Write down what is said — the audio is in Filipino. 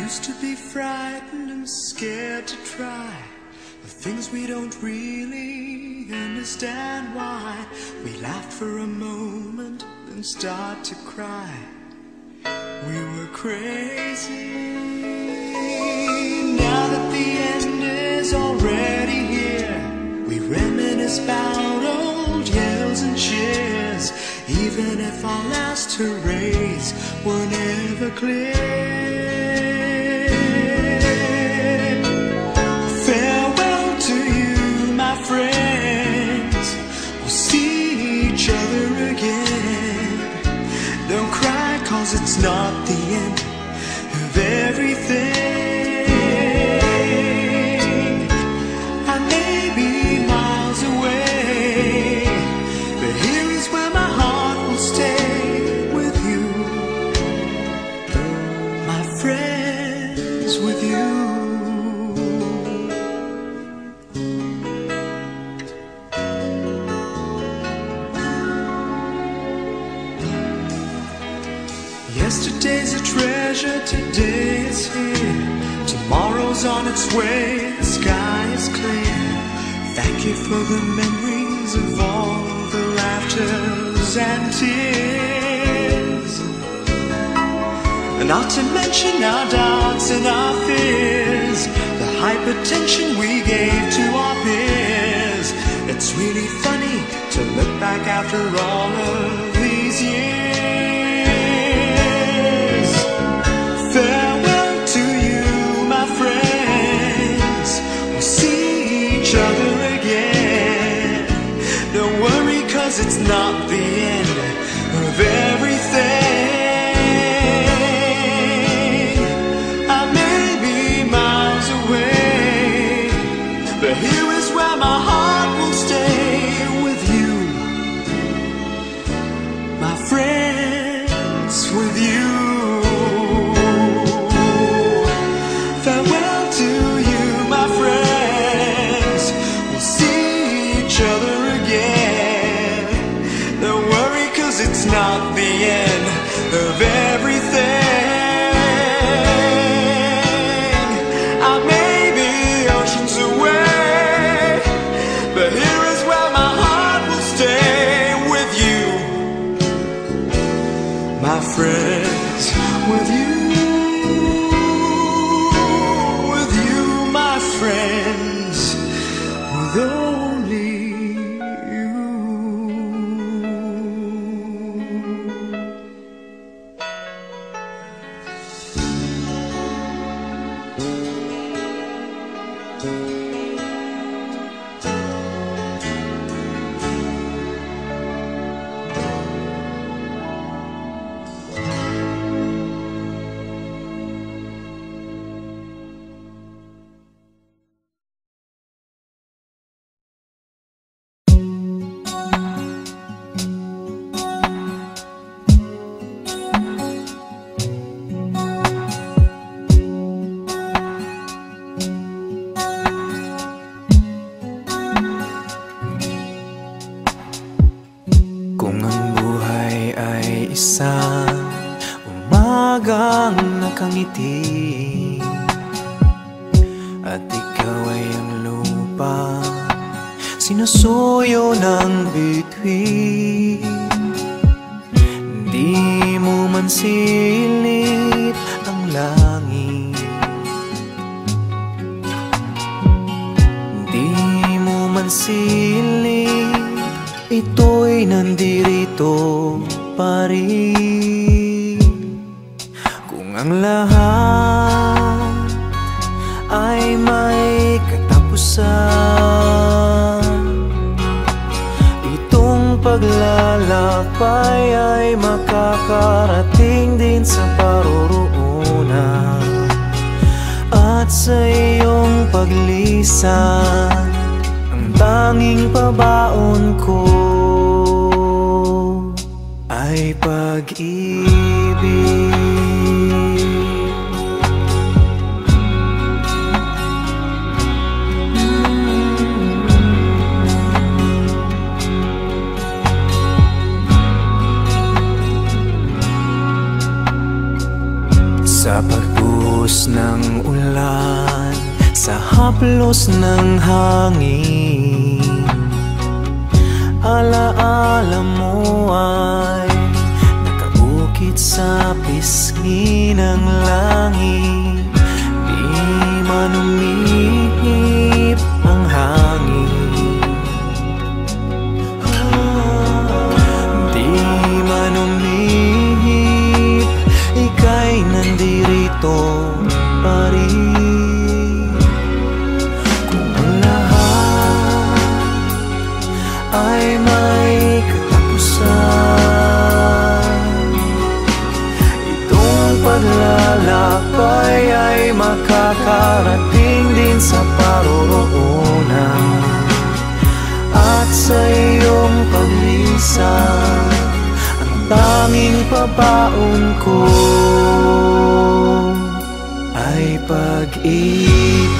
used to be frightened and scared to try the things we don't really understand why. We laughed for a moment, then start to cry. We were crazy. Now that the end is already here, we reminisce about old yells and cheers, even if our last hurrays were never clear. Farewell to you, my friends. We'll see each other again. Don't cry, 'cause it's not the end of everything. I may be miles away, but here is where my heart will stay with you, my friends, with you. Yesterday's a treasure, today is here. Tomorrow's on its way, the sky is clear. Thank you for the memories of all the laughters and tears, and not to mention our doubts and our fears, the hypertension we gave to our peers. It's really funny to look back after all of these years. Farewell to you, my friends. We'll see each other again. Don't worry, 'cause it's not the end of everything. I may be miles away, but here is where my heart will stay with you, my friends, with you. Farewell to you, my friends. We'll see each other again. Don't worry, 'cause it's not the end of everything. I may be oceans away, but here is where my heart will stay with you, my friends, with you. With you, my friends, with only you. Kung ang buhay ay isang umagang nakangiti, at ikaw ay ang lupa sinusuyo ng bituin, di mo man silid ang langit, di mo man silid, ito'y nandirito pa rin. Kung ang lahat ay may katapusan, itong paglalakbay ay makakarating din sa paroroonan. At sa iyong paglisan, tanging pabaon ko ay pag-ibig. Sa pagbuhos ng ulan, sa haplos ng hangin, alaala mo ay nakaukit sa pisngi ng langit. Di man umihip ang hangin, di man umihip, ika'y nandirito pa rin. Kung ang lahat ay may katapusan, itong paglalakbay ay makakarating din sa paroroonan. At sa iyong paglisan, ang tanging pabaon ko ay pag-ibig.